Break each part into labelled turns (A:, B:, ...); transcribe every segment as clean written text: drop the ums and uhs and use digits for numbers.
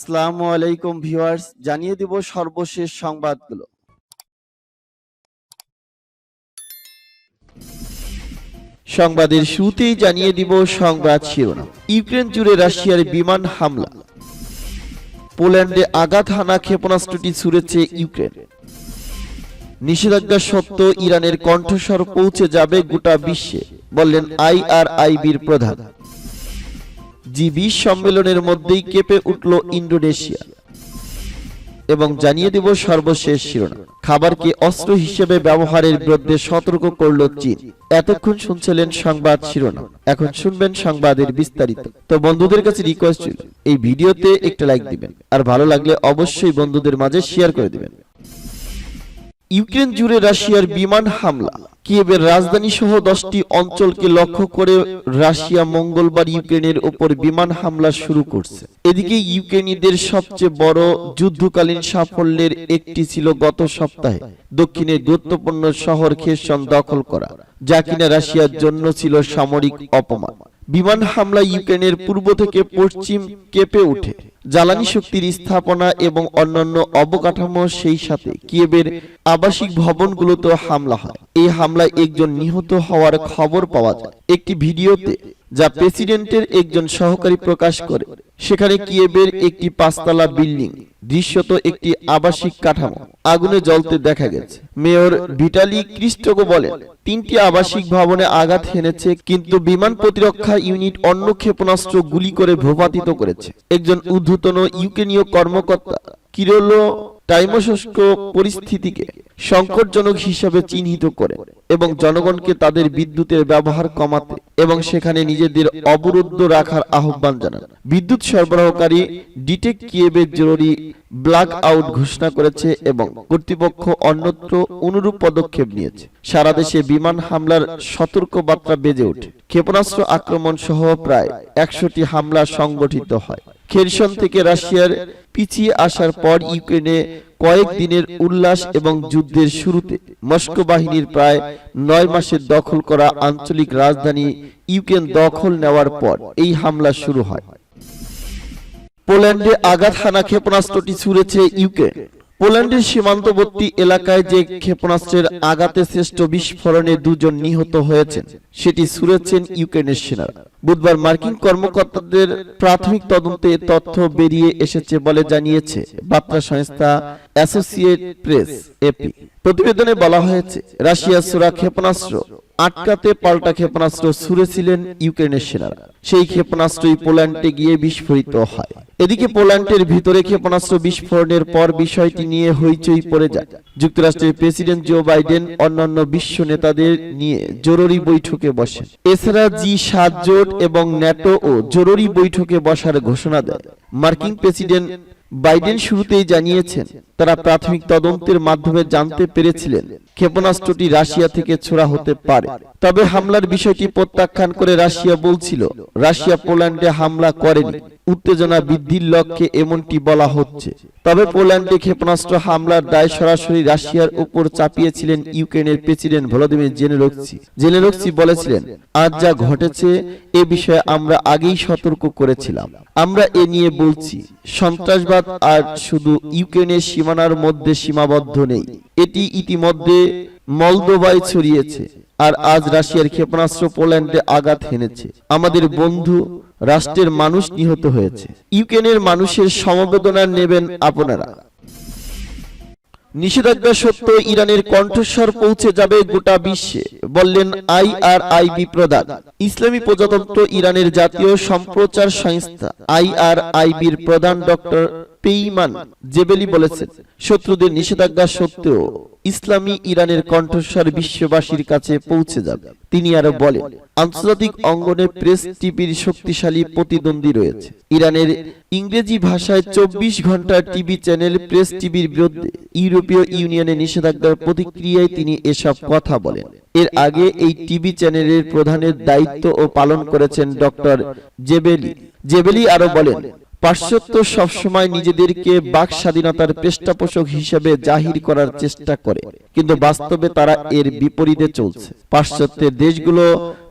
A: আসসালামু আলাইকুম ভিউয়ার্স, জানিয়ে দিব সর্বশেষ সংবাদগুলো। সংবাদের শুরুতেই জানিয়ে দিব সংবাদ শিরোনাম। ইউক্রেন জুড়ে রাশিয়ার বিমান হামলা, পোল্যান্ডে আঘাত হানা ক্ষেপণাস্ত্রটি ছুড়েছে ইউক্রেন। নিষেধাজ্ঞা সত্ত্বেও ইরানের কণ্ঠস্বর পৌঁছে যাবে গোটা বিশ্বে, বললেন আইআরআইবির প্রধান। জি20 সম্মেলনের মধ্যেই কেঁপে উঠল ইন্দোনেশিয়া। এবং জানিয়ে দেব সর্বশেষ শিরোনাম। খাবারকে অস্ত্র হিসেবে ব্যবহারের বিরুদ্ধে সতর্ক করল চীন। এতক্ষণ শুনছিলেন সংবাদ শিরোনাম, এখন শুনবেন সংবাদের বিস্তারিত। তো বন্ধুদের কাছে রিকোয়েস্ট ছিল এই ভিডিওতে একটা লাইক দিবেন, আর ভালো লাগলে অবশ্যই বন্ধুদের মাঝে শেয়ার করে দিবেন। ইউক্রেন জুড়ে রাশিয়ার বিমান হামলা, কিয়েভের রাজধানী সহ 10টি অঞ্চলকে লক্ষ্য করে রাশিয়া মঙ্গলবার ইউক্রেনের ওপর বিমান হামলা শুরু করছে। এদিকে ইউক্রেনীয়দের সবচেয়ে বড় যুদ্ধকালীন সাফল্যের একটি ছিল গত সপ্তাহে দক্ষিণের গুরুত্বপূর্ণ শহর খেরসন দখল করা, যা কিনা রাশিয়ার জন্য ছিল সামরিক অপমান। বিমান হামলা ইউক্রেনের পূর্ব থেকে পশ্চিম কেঁপে ওঠে। জ্বালানি শক্তির স্থাপনা এবং অন্যান্য অবকাঠামো, সেই সাথে কিয়েভের আবাসিক ভবনগুলোতেও হামলা হয়। এই হামলায় একজন নিহত হওয়ার খবর পাওয়া যায় একটি ভিডিওতে, যা প্রেসিডেন্টের একজন সহকারী প্রকাশ করে। সেখানে কিয়েভের একটি 5তলা বিল্ডিং, দৃশ্যত একটি আবাসিক কাঠামো, আগুনে জ্বলতে দেখা গেছে। মেয়র ভিটালি ক্লিচকো বলেন, 3টি আবাসিক ভবনে আঘাত হেনেছে, কিন্তু বিমান প্রতিরক্ষা ইউনিট অন্য ক্ষেপণাস্ত্র গুলি করে ভূপাতিত করেছে। একজন ঊর্ধ্বতন ইউক্রেনীয় কর্মকর্তা কিরিলো টাইমোশেন্কো পরিস্থিতিকে সংকটজনক হিসাবে চিহ্নিত করে এবং জনগণকে তাদের বিদ্যুতের ব্যবহার কমাতে এবং সেখানে নিজেদের অবরুদ্ধ রাখার আহ্বান জানান। বিদ্যুৎ সরবরাহকারী ডিটেক কিয়েভের জরুরি ব্ল্যাক আউট ঘোষণা করেছে এবং কর্তৃপক্ষ অন্যত্র অনুরূপ পদক্ষেপ নিয়েছে। সারা দেশে বিমান হামলার সতর্ক বার্তা বেজে ওঠে। ক্ষেপণাস্ত্র আক্রমণ সহ প্রায় 100টি হামলা সংগঠিত হয়। খেরসন থেকে রাশিয়ার পিছিয়ে আসার পর ইউক্রেনে কয়েক দিনের উল্লাস এবং যুদ্ধের শুরুতে মস্কো বাহিনীর প্রায় 9 মাসের দখল করা আঞ্চলিক রাজধানী ইউক্রেন দখল নেওয়ার পর এই হামলা শুরু হয়। পোল্যান্ডে আঘাত হানা ক্ষেপণাস্ত্রটি ছুড়েছে ইউক্রেন। পোল্যান্ডের সীমান্তবর্তী এলাকায় যে ক্ষেপণাস্ত্রের আঘাতে শ্রেষ্ঠ বিস্ফোরণে 2 জন নিহত হয়েছেন, সেটি ছুড়েছেন ইউক্রেনের সেনারা। বুধবার মার্কিন কর্মকর্তাদের প্রাথমিক তদন্তে তথ্য বেরিয়ে এসেছে বলে জানিয়েছে বার্তা সংস্থা অ্যাসোসিয়েটেড প্রেস এপি। প্রতিবেদনে বলা হয়েছে, রাশিয়ার ছোড়া ক্ষেপণাস্ত্র আটকাতে পাল্টা ক্ষেপণাস্ত্র ছুড়েছিলেন ইউক্রেনের সেনারা। সেই ক্ষেপণাস্ত্রই পোল্যান্ডে গিয়ে বিস্ফোরিত হয়। এদিকে পোল্যান্ডের ভিতরে ক্ষেপণাস্ত্র বিস্ফোরণের পর বিষয়টি নিয়ে হইচই পড়ে যায়। যুক্তরাষ্ট্রের প্রেসিডেন্ট জো বাইডেন অন্যান্য বিশ্ব নেতাদের নিয়ে জরুরি বৈঠকে বসেন। এছাড়া জি7 জোট এবং ন্যাটো ও জরুরি বৈঠকে বসার ঘোষণা দেয়। মার্কিন প্রেসিডেন্ট বাইডেন শুরুতেই জানিয়েছেন, তারা প্রাথমিক তদন্তের মাধ্যমে জানতে পেরেছিলেন ক্ষেপণাস্ত্রটি রাশিয়া থেকে ছোড়া হতে পারে। তবে হামলার বিষয়টি প্রত্যাখ্যান করে রাশিয়া বলছিল, রাশিয়া পোল্যান্ডে হামলা করেনি। উত্তেজনা বৃদ্ধির লক্ষ্যে এমনটি বলা হচ্ছে। তবে পোল্যান্ডে ক্ষেপণাস্ত্র হামলার দায় সরাসরি রাশিয়ার উপর চাপিয়েছিলেন ইউক্রেনের প্রেসিডেন্ট ভলোদিমির জেলেনস্কি বলেছিলেন, আজ যা ঘটেছে এ বিষয়ে আমরা আগেই সতর্ক করেছিলাম। আমরা এ নিয়ে বলছি, সন্ত্রাসবাদ আর শুধু ইউক্রেনের সীমানার মধ্যে সীমাবদ্ধ নেই, এটি ইতিমধ্যে মলদোভায় ছড়িয়েছে। আর আজ রাশিয়ার ক্ষেপণাস্ত্র পোল্যান্ডে আঘাত হেনেছে। আমাদের বন্ধু রাষ্ট্রের মানুষ নিহত হয়েছে। ইউক্রেনের মানুষের সমবেদনা নেবেন আপনারা। নিষেধাজ্ঞা সত্ত্বেও ইরানের কণ্ঠস্বর পৌঁছে যাবে গোটা বিশ্বে, বললেন আইআরআইবি প্রধান। ইসলামী প্রজাতন্ত্র ইরানের জাতীয় সম্প্রচার সংস্থা আইআরআইবির প্রধান ডক্টর পেইমান জেবেলি বলেছেন, শত্রুদের নিষেধাজ্ঞা সত্ত্বেও ইসলামী ইরানের কণ্ঠস্বর বিশ্ববাসীর কাছে পৌঁছে যাবে। তিনি আরো বলেন, আন্তর্জাতিক অঙ্গনে প্রেস টিভির শক্তিশালী প্রতিদ্বন্দ্বী রয়েছে। ইরানের ইংরেজি ভাষায় 24 ঘন্টার টিভি চ্যানেল প্রেস টিভির বিরুদ্ধে ইউরোপীয় ইউনিয়নের নিষেধাজ্ঞার প্রতিক্রিয়ায় তিনি এসব কথা বলেন। এর আগে এই টিভি চ্যানেলের প্রধানের দায়িত্ব ও পালন করেছেন ডক্টর জেবেলি আরো বলেন, পাশ্চাত্য সবসময় নিজেদেরকে বাক স্বাধীনতার পৃষ্ঠপোষক হিসেবে জাহির করার চেষ্টা করে, কিন্তু বাস্তবে তারা এর বিপরীতে চলছে। পাশ্চাত্যের দেশগুলো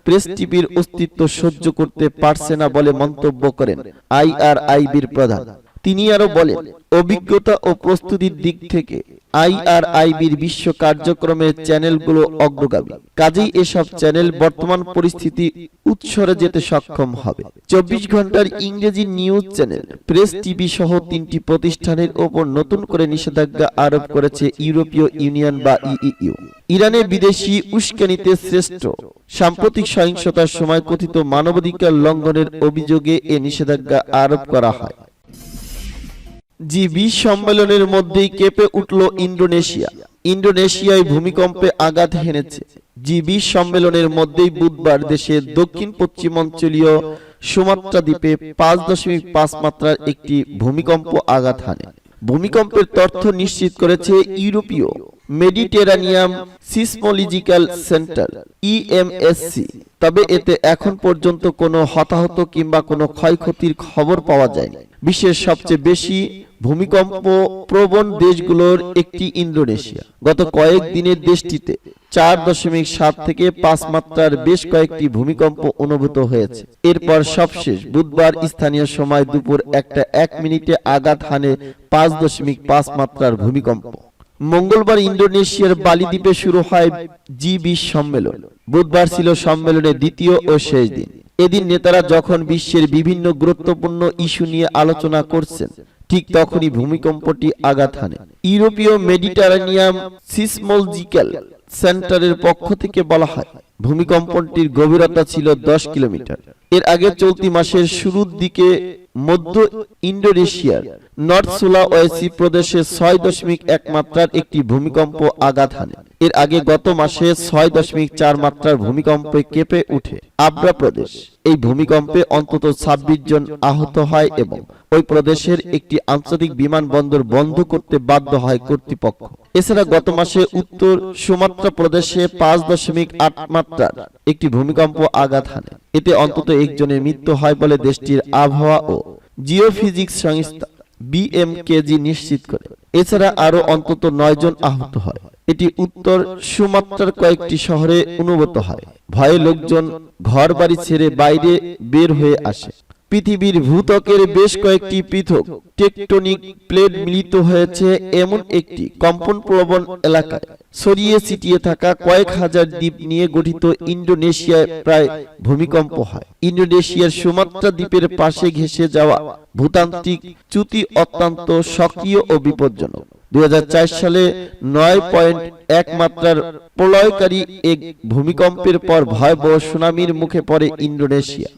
A: প্রেস টিভির অস্তিত্ব সহ্য করতে পারছে না বলে মন্তব্য করেন আইআরআইবির প্রধান। তিনি আরো বলেন, অভিজ্ঞতা ও প্রস্তুতির দিক থেকে আইআরআইবির বিশ্ব কার্যক্রমের চ্যানেলগুলো অগ্রগামী, কাজেই এসব চ্যানেল বর্তমান পরিস্থিতি উৎসরে যেতে সক্ষম হবে। 24 ঘন্টার ইংরেজি নিউজ চ্যানেল, প্রেস টিভি সহ 3টি প্রতিষ্ঠানের ওপর নতুন করে নিষেধাজ্ঞা আরোপ করেছে ইউরোপীয় ইউনিয়ন বা ইইউ। ইরানে বিদেশি উস্কানিতে শ্রেষ্ঠ সাম্প্রতিক সহিংসতার সময় কথিত মানবাধিকার লঙ্ঘনের অভিযোগে এ নিষেধাজ্ঞা আরোপ করা হয়। জি20 সম্মেলনের মধ্যেই কেঁপে উঠল ইন্দোনেশিয়া। ইন্দোনেশিয়ায় ভূমিকম্পে আঘাত হেনেছে। জি20 সম্মেলনের মধ্যেই বুধবার দেশের দক্ষিণ পশ্চিমাঞ্চলীয় সুমাত্রা দ্বীপে 5.5 মাত্রার একটি ভূমিকম্প আঘাত হানে। ভূমিকম্পের তথ্য নিশ্চিত করেছে ইউরোপীয় মেডিটেরানিয়ান সিসমোলজিক্যাল সেন্টার ইএমএসসি। তবে এতে এখন পর্যন্ত কোনো হতাহত কিংবা কোনো ক্ষয়ক্ষতির খবর পাওয়া যায়নি। বিশ্বের সবচেয়ে বেশি ভূমিকম্প প্রবণ দেশগুলোর একটি ইন্দোনেশিয়া। গত কয়েক দিনের দেশটিতে 4.7 থেকে 5 মাত্রার বেশ কয়েকটি ভূমিকম্প অনুভূত হয়েছে। এরপর সবশেষ বুধবার স্থানীয় সময় দুপুর 1:01 আঘাত হানে 5.5 মাত্রার ভূমিকম্প। মঙ্গলবার ইন্দোনেশিয়ার বালি দ্বীপে শুরু হয় জি20 সম্মেলন। বুধবার ছিল সম্মেলনের দ্বিতীয় ও শেষ দিন। এদিন নেতারা যখন বিশ্বের বিভিন্ন গুরুত্বপূর্ণ ইস্যু নিয়ে আলোচনা করছেন, ঠিক তখনই ভূমিকম্পটি আঘাত হানে। ইউরোপীয় মেডিটেরানিয়ান সিসমোলজিক্যাল সেন্টারের পক্ষ থেকে বলা হয়, ভূমিকম্পটির গভীরতা ছিল 10 কিলোমিটার। এর আগে চলতি মাসের শুরুর দিকে মধ্য ইন্দোনেশিয়ার নর্থ সুলাওয়েসি প্রদেশে 6.1 মাত্রার একটি ভূমিকম্প আঘাত হানে। এর আগে গত মাসে 6.4 মাত্রার ভূমিকম্পে কেঁপে ওঠে আব্রা প্রদেশ। এই ভূমিকম্পে অন্তত 26 জন আহত হয় এবং ওই প্রদেশের একটি আন্তর্জাতিক বিমানবন্দর বন্ধ করতে বাধ্য হয় কর্তৃপক্ষ। এছাড়া গত মাসে উত্তর সুমাত্রা প্রদেশে 5.8 মাত্রার একটি ভূমিকম্প আঘাত হানে। এতে অন্তত একজনের মৃত্যু হয় বলে দেশটির আবহাওয়া ও জিওফিজিক্স সংস্থা বিএমকেজি নিশ্চিত করে। এছাড়া আরো অন্তত 9 জন আহত হয়। এটি উত্তর সুমাত্রার কয়েকটি শহরে অনুভূত হয়। ভয়ে লোকজন ঘর বাড়ি ছেড়ে বাইরে বের হয়ে আসে। পৃথিবীর ভূত্বকের বেশ কয়েকটি পৃথক টেকটনিক প্লেট মিলিত হয়েছে এমন একটি কম্পনপ্রবণ এলাকায় ছড়িয়ে ছিটিয়ে থাকা কয়েক হাজার দ্বীপ নিয়ে গঠিত ইন্দোনেশিয়ায় প্রায় ভূমিকম্প হয়। ইন্দোনেশিয়ার সুমাত্রা দ্বীপের পাশে ঘেঁষে যাওয়া ভূতান্ত্রিক চ্যুতি অত্যন্ত সক্রিয় ও বিপজ্জনক। 2004 সালে 9.1 মাত্রার প্রলয়কারী এক ভূমিকম্পের পর ভয়াবহ সুনামির মুখে পড়ে ইন্দোনেশিয়া।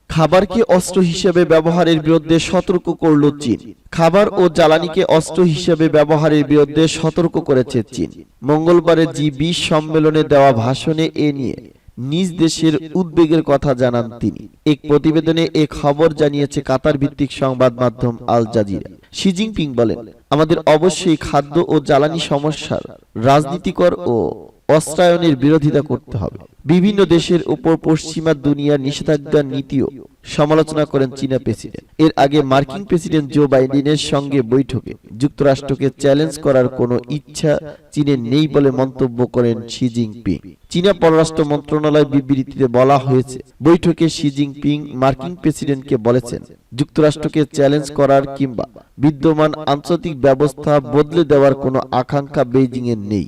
A: খাবারকে অস্ত্র হিসেবে ব্যবহারের বিরুদ্ধে সতর্ক করল চীন। খাবার ও জ্বালানিকে অস্ত্র হিসেবে ব্যবহারের বিরুদ্ধে সতর্ক করেছে চীন। মঙ্গলবারের জি20 সম্মেলনে দেওয়া ভাষণে এ নিয়ে নিজ দেশের উদ্বেগের কথা জানান তিনি। এক প্রতিবেদনে এ খবর জানিয়েছে কাতার ভিত্তিক সংবাদ মাধ্যম আল জাজিরা। শি জিনপিং বলেন, আমাদের অবশ্যই খাদ্য ও জ্বালানি সমস্যার রাজনীতিকর ও অস্ত্রায়নের বিরোধিতা করতে হবে। বিভিন্ন দেশের উপর পশ্চিমা দুনিয়ার নিষেধাজ্ঞার নীতিও সমালোচনা করেন চীনা প্রেসিডেন্ট। এর আগে মার্কিন প্রেসিডেন্ট জো বাইডেনের সঙ্গে বৈঠকে যুক্তরাষ্ট্রকে চ্যালেঞ্জ করার কোনো ইচ্ছা চীনের নেই বলে মন্তব্য করেন শি জিনপিং। চীনা পররাষ্ট্র মন্ত্রণালয় বিবৃতিতে বলা হয়েছে, বৈঠকে শি জিনপিং মার্কিন প্রেসিডেন্টকে বলেছেন, যুক্তরাষ্ট্রকে চ্যালেঞ্জ করার কিংবা বিদ্যমান আন্তর্জাতিক ব্যবস্থা বদলে দেওয়ার কোনো আকাঙ্ক্ষা বেইজিং এর নেই।